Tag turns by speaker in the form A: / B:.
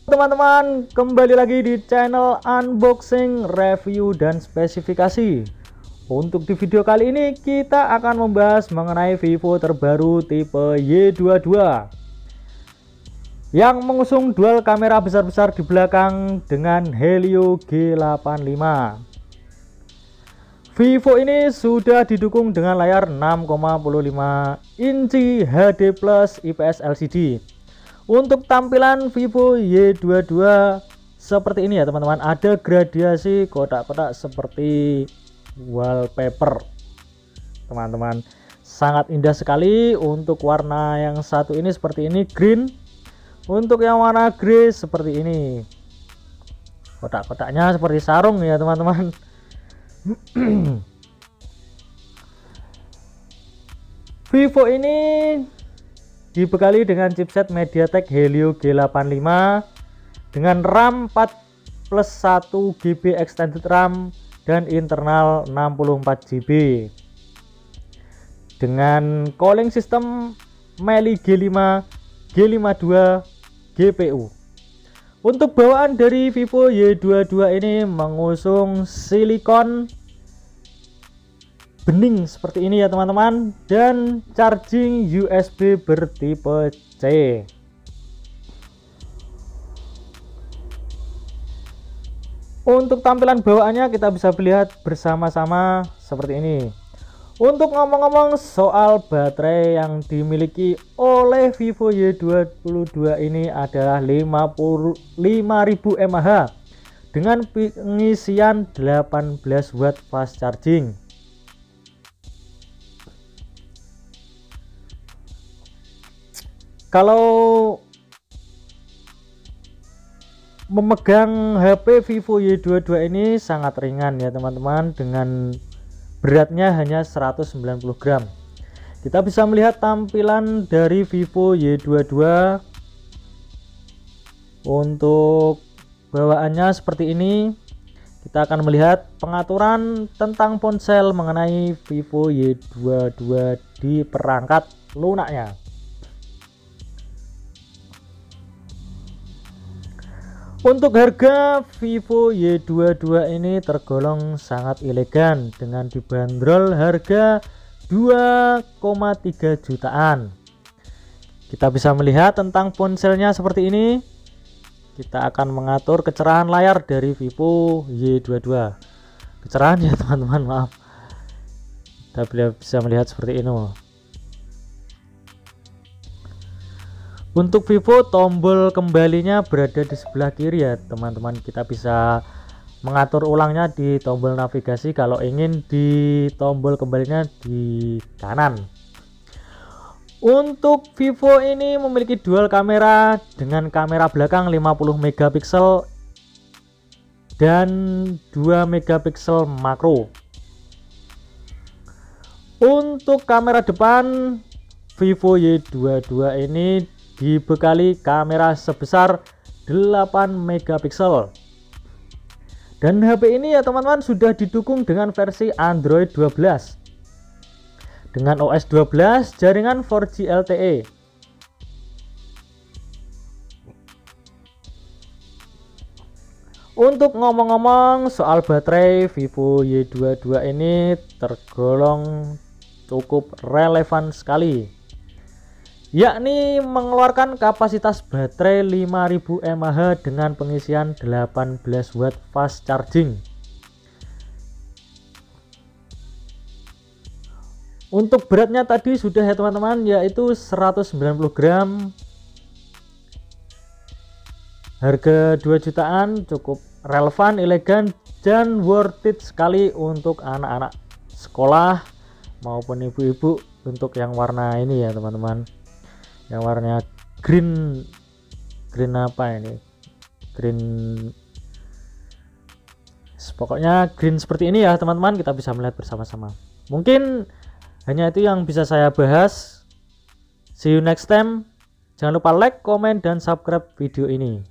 A: Teman-teman, kembali lagi di channel unboxing, review, dan spesifikasi. Untuk di video kali ini kita akan membahas mengenai Vivo terbaru tipe Y22 yang mengusung dual kamera besar-besar di belakang dengan Helio G85. Vivo ini sudah didukung dengan layar 6,55 inci HD Plus IPS LCD. Untuk tampilan Vivo Y22 seperti ini ya teman-teman, ada gradasi kotak-kotak seperti wallpaper teman-teman, sangat indah sekali. Untuk warna yang satu ini seperti ini green, untuk yang warna grey seperti ini, kotak-kotaknya seperti sarung ya teman-teman. Vivo ini dibekali dengan chipset MediaTek Helio G85 dengan RAM 4+1 GB extended RAM dan internal 64 GB dengan cooling system Mali G5 G52 GPU. Untuk bawaan dari Vivo Y22 ini mengusung silikon bening seperti ini ya teman-teman, dan charging USB bertipe C. Untuk tampilan bawaannya kita bisa lihat bersama-sama seperti ini. Untuk ngomong-ngomong soal baterai yang dimiliki oleh Vivo Y22 ini adalah 5000 mAh dengan pengisian 18 watt fast charging. Kalau memegang HP Vivo Y22 ini sangat ringan ya teman-teman, dengan beratnya hanya 190 gram. Kita bisa melihat tampilan dari Vivo Y22. Untuk bawaannya seperti ini. Kita akan melihat pengaturan tentang ponsel mengenai Vivo Y22 di perangkat lunaknya. Untuk harga Vivo Y22 ini tergolong sangat elegan dengan dibanderol harga 2,3 jutaan. Kita bisa melihat tentang ponselnya seperti ini. Kita akan mengatur kecerahan layar dari Vivo Y22. Kecerahan ya teman-teman, maaf. Kita bisa melihat seperti ini. Untuk Vivo, tombol kembalinya berada di sebelah kiri ya teman-teman. Kita bisa mengatur ulangnya di tombol navigasi, kalau ingin di tombol kembalinya di kanan. Untuk Vivo ini memiliki dual kamera dengan kamera belakang 50 megapiksel dan 2 megapiksel makro. Untuk kamera depan Vivo Y22 ini dibekali kamera sebesar 8 megapiksel. Dan HP ini ya teman-teman sudah didukung dengan versi Android 12 dengan OS 12 jaringan 4G LTE. Untuk ngomong-ngomong soal baterai, Vivo Y22 ini tergolong cukup relevan sekali, yakni mengeluarkan kapasitas baterai 5000 mAh dengan pengisian 18 watt fast charging. Untuk beratnya tadi sudah ya teman-teman, yaitu 190 gram. Harga 2 jutaan, cukup relevan, elegan, dan worth it sekali untuk anak-anak sekolah maupun ibu-ibu. Untuk yang warna ini ya teman-teman, yang warnanya green apa ini, green, pokoknya green seperti ini ya teman-teman. Kita bisa melihat bersama-sama. Mungkin hanya itu yang bisa saya bahas. See you next time. Jangan lupa like, comment, dan subscribe video ini.